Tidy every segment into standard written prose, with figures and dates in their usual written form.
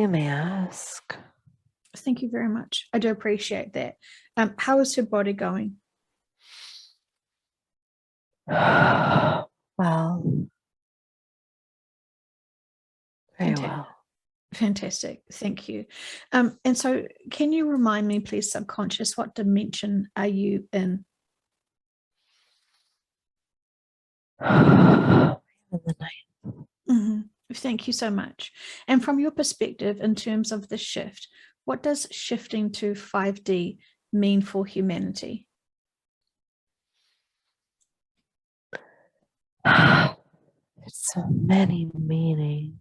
You may ask. Thank you very much. I do appreciate that. How is her body going? Well, very Fantastic. well. Fantastic. Thank you. And so can you remind me, please, subconscious, what dimension are you in? In the night. Mhm. Thank you so much. And from your perspective, in terms of the shift, what does shifting to 5D mean for humanity? It's so many meanings.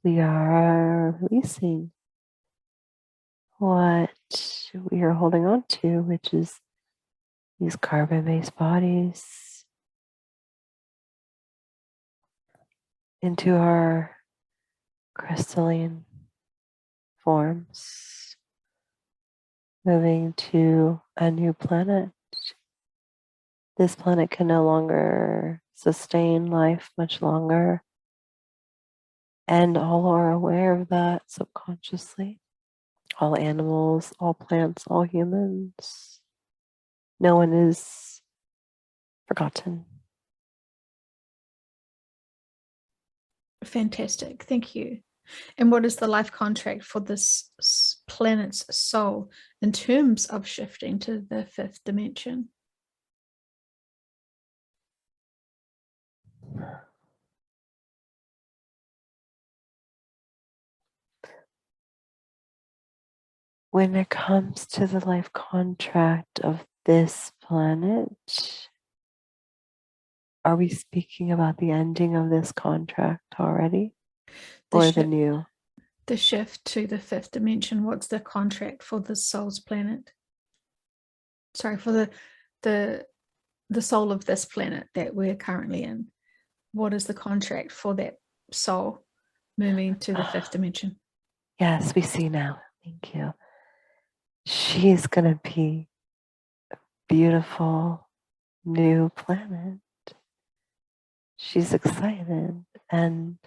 We are releasing what we are holding on to, which is these carbon-based bodies, into our crystalline forms, moving to a new planet. This planet can no longer sustain life much longer. And all are aware of that subconsciously. All animals, all plants, all humans. No one is forgotten. Fantastic. Thank you. And what is the life contract for this planet's soul in terms of shifting to the fifth dimension? When it comes to the life contract of this planet, are we speaking about the ending of this contract already The, or the shi new? the shift to the fifth dimension, what's the contract for the soul's planet? Sorry, for the soul of this planet that we're currently in. What is the contract for that soul moving to the fifth dimension? Yes, we see now. Thank you. She's going to be a beautiful new planet. She's excited and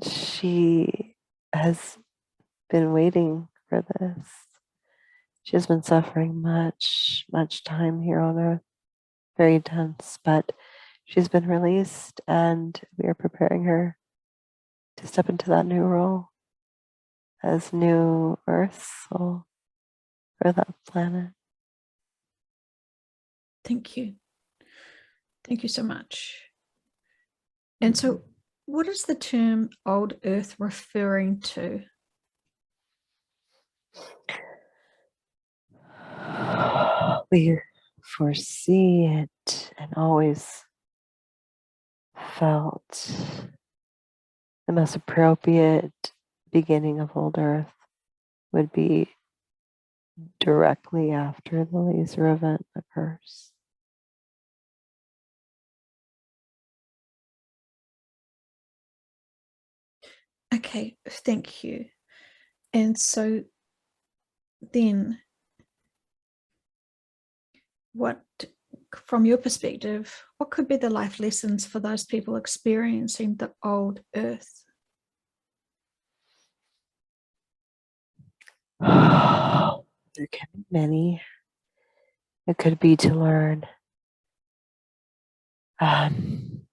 she has been waiting for this. She has been suffering much time here on Earth, very tense, but she's been released and we are preparing her to step into that new role as new Earth soul for that planet. Thank you. Thank you so much. And so, what is the term old earth referring to? We foresee it and always felt the most appropriate beginning of old Earth would be directly after the laser event occurs. Okay, thank you. And so then what, from your perspective, what could be the life lessons for those people experiencing the old earth? There can be many. It could be to learn um,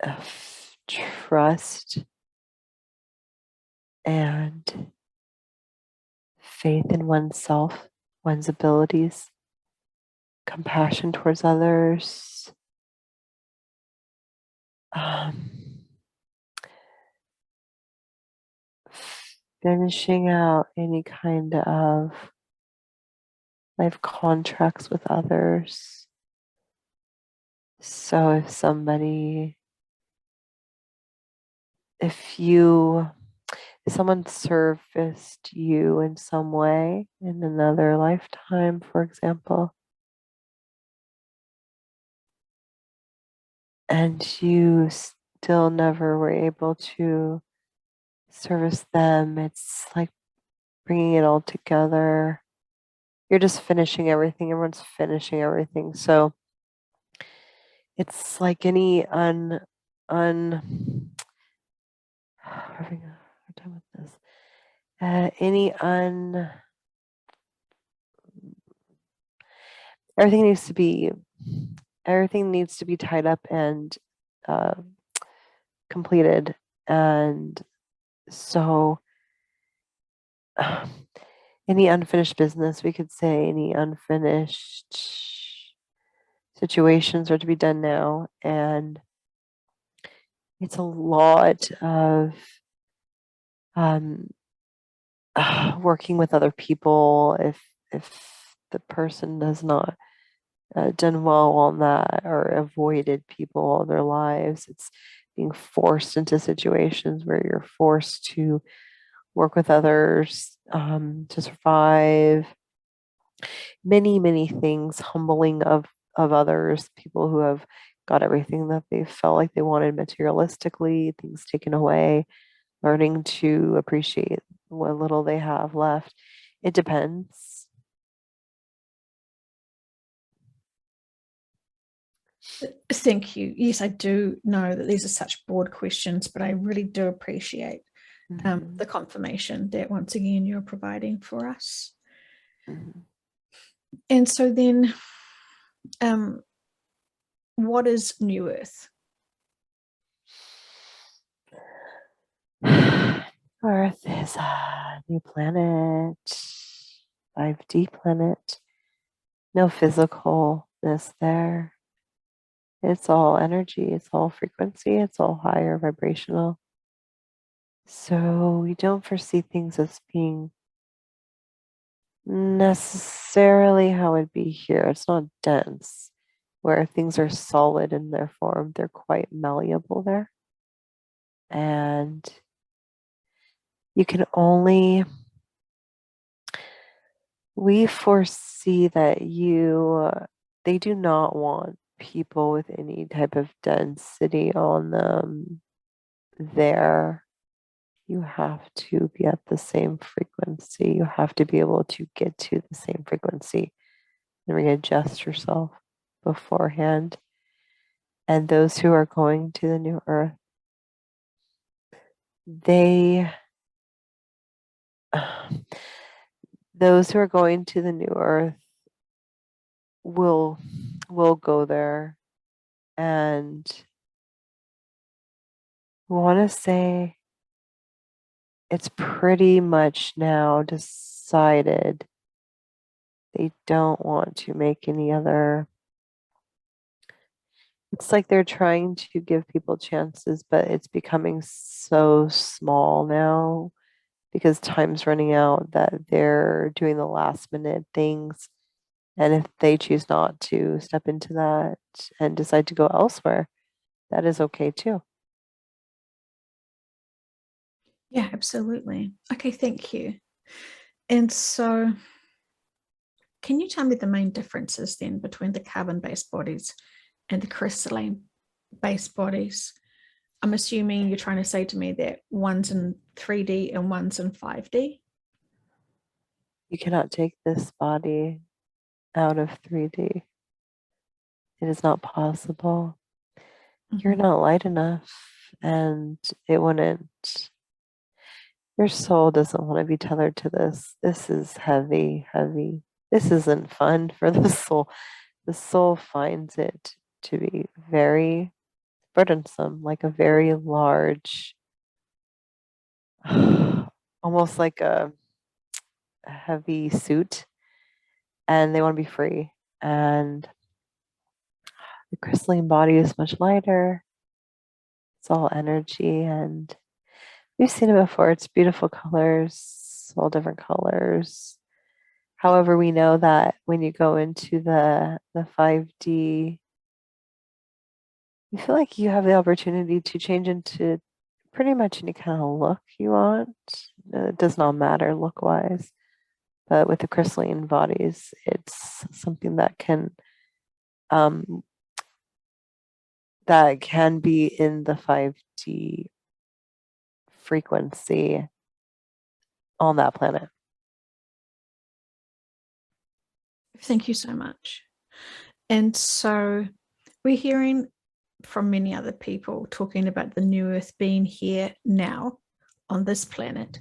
of trust and faith in oneself, one's abilities, compassion towards others, finishing out any kind of life contracts with others. So if someone serviced you in some way in another lifetime, for example, and you still never were able to service them, it's like bringing it all together you're just finishing everything. Everyone's finishing everything. So it's like any having a hard time with this. Any everything needs to be tied up and uh, completed. And so any unfinished business, we could say any unfinished situations are to be done now. And it's a lot of um, working with other people if the person has not done well on that or avoided people all their lives. It's being forced into situations where you're forced to work with others to survive. Many things, humbling of others, people who have got everything that they felt like they wanted materialistically, things taken away, learning to appreciate what little they have left. It depends. Thank you. Yes, I do know that these are such broad questions, but I really do appreciate Mhm, the confirmation that once again you're providing for us. mhm. And so then, what is New Earth? Earth is a new planet, 5D planet. No physicalness there. It's all energy, it's all frequency, it's all higher vibrational. So we don't foresee things as being necessarily how it'd be here. It's not dense, where things are solid in their form. They're quite malleable there. And you can only, we foresee that they do not want people with any type of density on them there. You have to be at the same frequency. You have to be able to get to the same frequency and readjust yourself beforehand. And those who are going to the new earth, they, those who are going to the new earth will go there, and we want to say it's pretty much now decided they don't want to make any other. It's like they're trying to give people chances, but it's becoming so small now because time's running out that they're doing the last minute things. And if they choose not to step into that and decide to go elsewhere, that is okay too. Yeah, absolutely. Okay, thank you. And so, can you tell me the main differences then between the carbon-based bodies and the crystalline-based bodies? I'm assuming you're trying to say to me that one's in 3D and one's in 5D. You cannot take this body out of 3D. It is not possible. You're Mhm. not light enough, and it wouldn't. Your soul doesn't want to be tethered to this. This is heavy, heavy. This isn't fun for the soul. The soul finds it to be very burdensome, like a very large, almost like a heavy suit, and they want to be free. And the crystalline body is much lighter. It's all energy, and we've seen it before. It's beautiful colors, all different colors. However, we know that when you go into the 5D, you feel like you have the opportunity to change into pretty much any kind of look you want. It does not matter look wise. But with the crystalline bodies, it's something um, that can be in the 5D frequency on that planet. Thank you so much. And so we're hearing from many other people talking about the new earth being here now on this planet,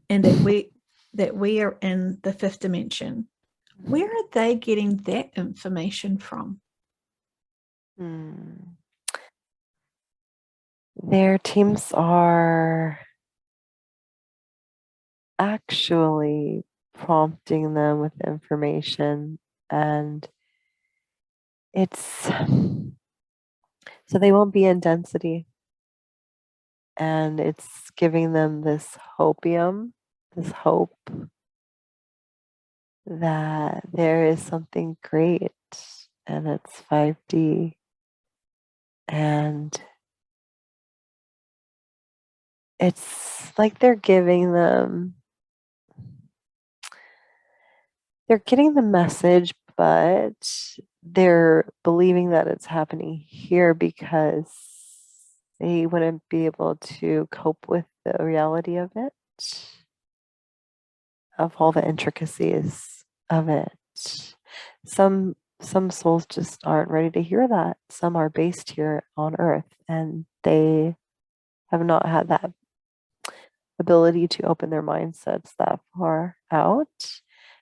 and that we are in the fifth dimension. Where are they getting that information from? Hmm. Their teams are actually prompting them with information, and it's so they won't be in density, and it's giving them this hopium, this hope that there is something great, and it's 5D, and it's like they're getting the message, but they're believing that it's happening here because they wouldn't be able to cope with the reality of it, of all the intricacies of it. Some souls just aren't ready to hear that. Some are based here on earth and they have not had that ability to open their mindsets that far out.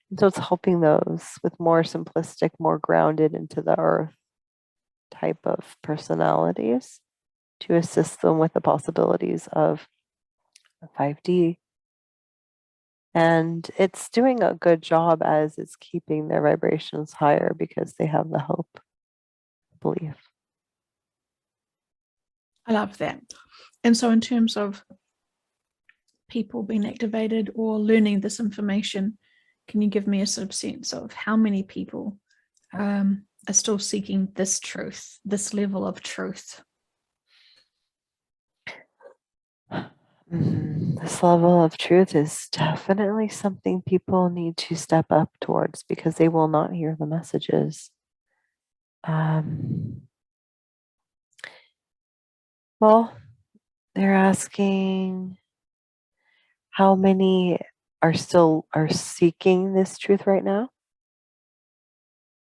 And so it's helping those with more simplistic, more grounded into the earth type of personalities to assist them with the possibilities of 5D. And it's doing a good job as it's keeping their vibrations higher because they have the hope, belief. I love that. And so, in terms of people being activated or learning this information, can you give me a sort of sense of how many people are still seeking this truth, this level of truth? This level of truth is definitely something people need to step up towards because they will not hear the messages. Well, they're asking how many are seeking this truth right now.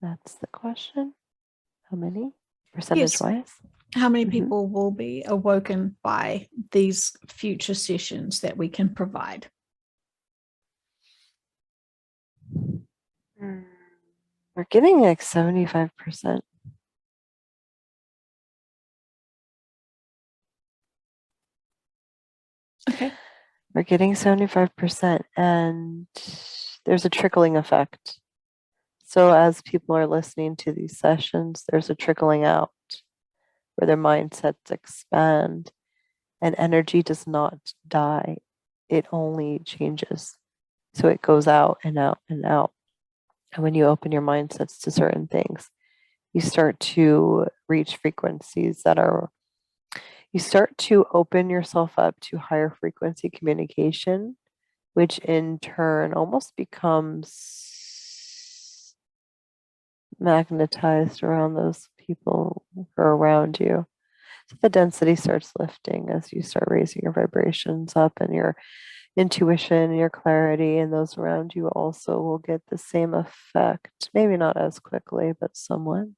That's the question. How many percentage Yes. wise? How many Mhm. people will be awoken by these future sessions that we can provide? We're getting like 75%. Okay. We're getting 75%, and there's a trickling effect. So as people are listening to these sessions, there's a trickling out where their mindsets expand and energy does not die. It only changes. So it goes out and out and out. And when you open your mindsets to certain things, you start to reach frequencies that are, you start to open yourself up to higher frequency communication, which in turn almost becomes magnetized around those people who are around you. So the density starts lifting as you start raising your vibrations up, and your intuition, your clarity, and those around you also will get the same effect. Maybe not as quickly, but somewhat.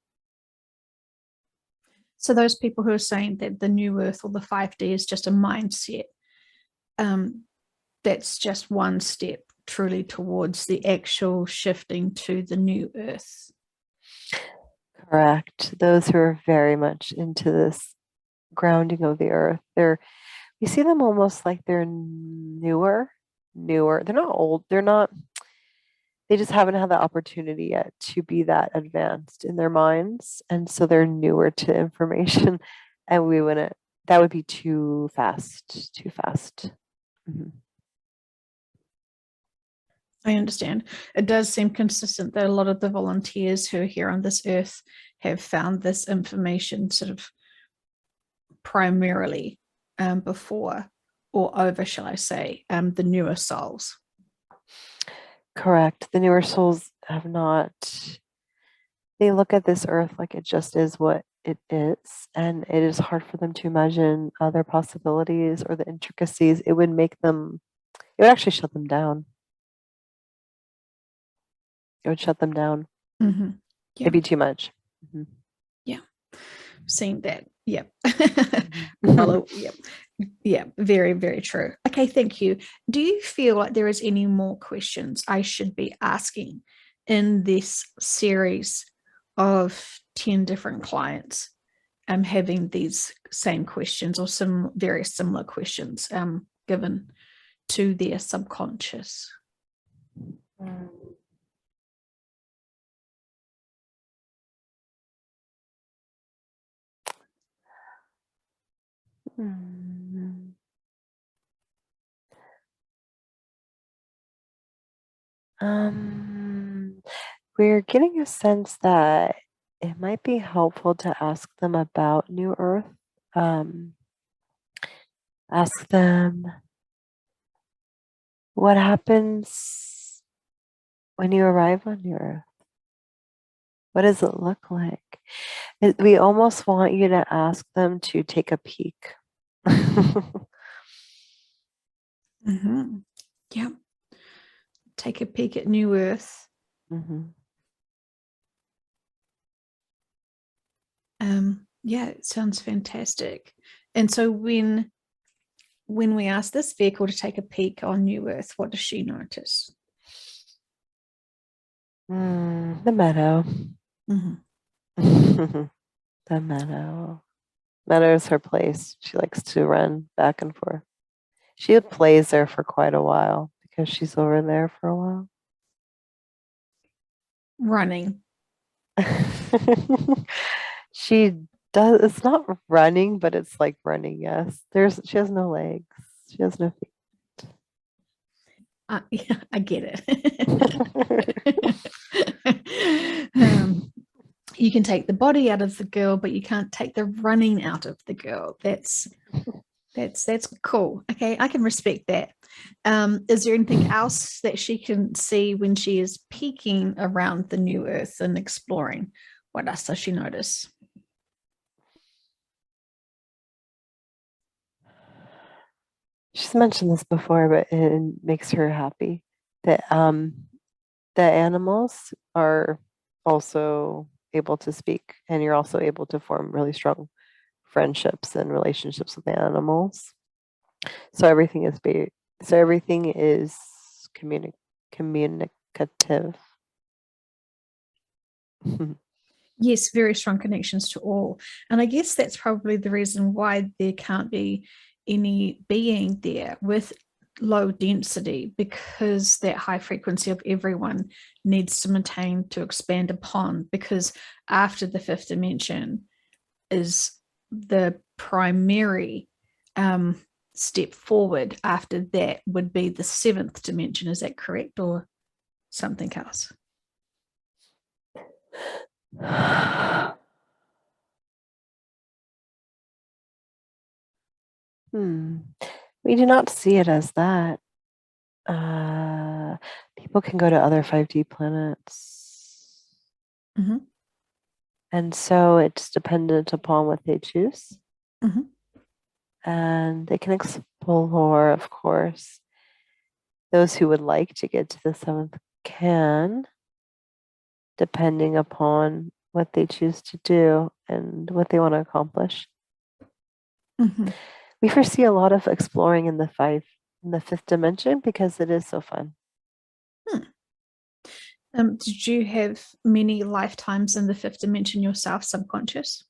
So those people who are saying that the new earth or the 5D is just a mindset, that's just one step truly towards the actual shifting to the new earth. Correct. Those who are very much into this grounding of the earth, we see them almost like they're newer. They're not old. They just haven't had the opportunity yet to be that advanced in their minds. And so they're newer to information. And that would be too fast, too fast. Mhm. I understand. It does seem consistent that a lot of the volunteers who are here on this earth have found this information sort of primarily before or over, shall I say, the newer souls. Correct. The newer souls have not, they look at this earth like it just is what it is. And it is hard for them to imagine other possibilities or the intricacies. It would actually shut them down. It would shut them down. Mm-hmm. Yeah. It'd be too much. Mhm. Seen that. Yeah. Mhm. Well, yeah. Yeah, very, very true. Okay, thank you. Do you feel like there is any more questions I should be asking in this series of 10 different clients having these same questions or some very similar questions given to their subconscious? Mm. Hmm. We're getting a sense that it might be helpful to ask them about New Earth. Um, ask them what happens when you arrive on New Earth. What does it look like? We almost want you to ask them to take a peek. Mm-hmm. Yeah. Take a peek at New Earth. Mhm. Yeah, it sounds fantastic. And so when we ask this vehicle to take a peek on New Earth, what does she notice? The meadow. Mm-hmm. The meadow. Meadow is her place. She likes to run back and forth. She plays there for quite a while because she's over there for a while. Running. She does, it's not running, but it's like running, yes. She has no legs. She has no Yeah, I get feet. it. You can take the body out of the girl, but you can't take the running out of the girl. That's cool. Okay, I can respect that. Is there anything else that she can see when she is peeking around the New Earth and exploring? What else does she notice? She's mentioned this before, but it makes her happy that the animals are also able to speak, and you're also able to form really strong friendships and relationships with the animals. So everything is communicative. Yes, very strong connections to all. And I guess that's probably the reason why there can't be any being there with low density, because that high frequency of everyone needs to maintain to expand upon, because after the fifth dimension is the primary step forward. After that would be the seventh dimension. Is that correct, or something else? Hmm. We do not see it as that. Uh, People can go to other 5D planets. Mm-hmm. And so it's dependent upon what they choose. Mm-hmm. And they can explore, of course. Those who would like to get to the seventh can, depending upon what they choose to do and what they want to accomplish. Mm-hmm. We foresee a lot of exploring in the fifth dimension because it is so fun. Hmm. Did you have many lifetimes in the fifth dimension yourself, subconscious?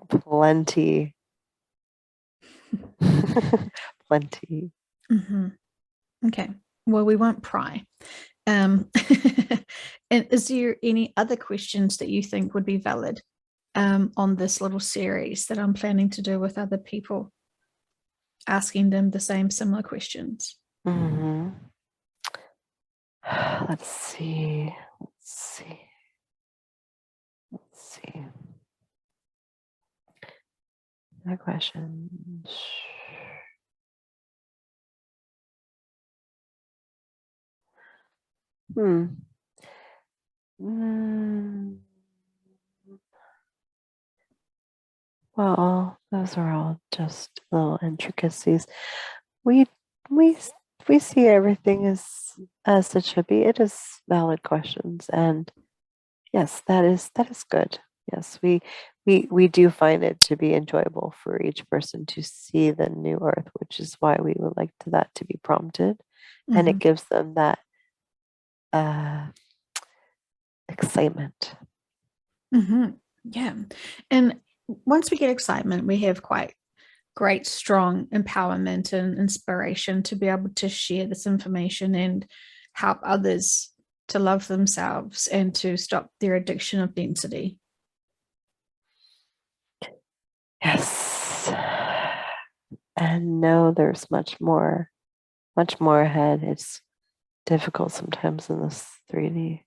Plenty. Plenty. Mm-hmm. Okay. Well, we won't pry. Um, and is there any other questions that you think would be valid on this little series that I'm planning to do with other people, asking them the same similar questions? Hmm. Let's see. Let's see. Let's see. Other questions. Hmm. Mm, well, those are all just little intricacies. We we if we see everything as it should be, it is valid questions. And yes, that is good. Yes, we do find it to be enjoyable for each person to see the new earth, which is why we would like that to be prompted. And it gives them that excitement. Yeah. And once we get excitement, we have quite great, strong empowerment and inspiration to be able to share this information and help others to love themselves and to stop their addiction of density. Yes. And know there's much more ahead. It's difficult sometimes in this 3D.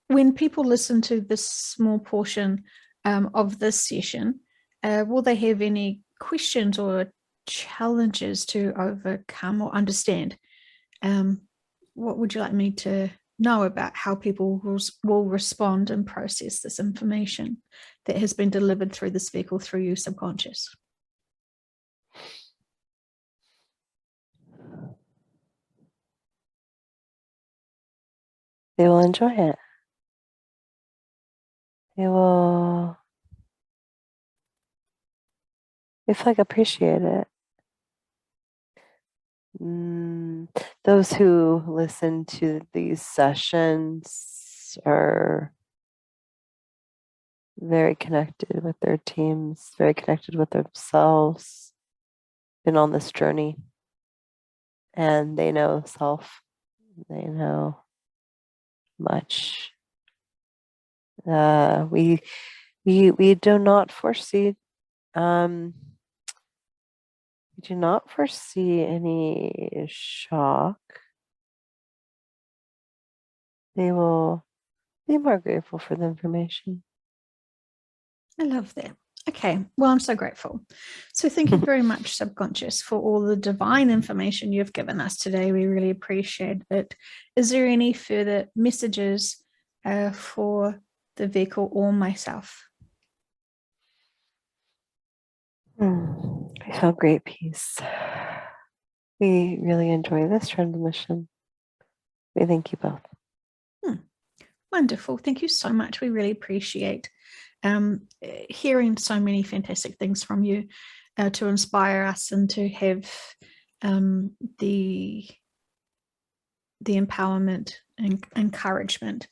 When people listen to this small portion of this session, will they have any questions or challenges to overcome or understand? What would you like me to know about how people will respond and process this information that has been delivered through this vehicle through your subconscious? They will enjoy it. They will, if like appreciate it. Those who listen to these sessions are very connected with their teams, very connected with themselves, been on this journey, and they know self. They know much. We do not foresee we do not foresee any shock. They will be more grateful for the information. I love that. Okay, well, I'm so grateful. So thank you very much, Subconscious, for all the divine information you've given us today. We really appreciate it. Is there any further messages for the vehicle or myself? I feel great peace. We really enjoy this transmission. We thank you both. Wonderful. Thank you so much. We really appreciate hearing so many fantastic things from you to inspire us and to have the empowerment and encouragement.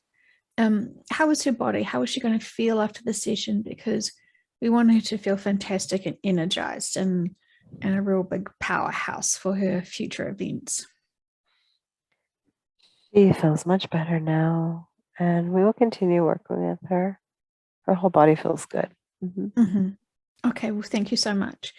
How is her body? How is she going to feel after the session? Because we want her to feel fantastic and energized and a real big powerhouse for her future events. She feels much better now, and we will continue working with her. Her whole body feels good. Okay, well, thank you so much.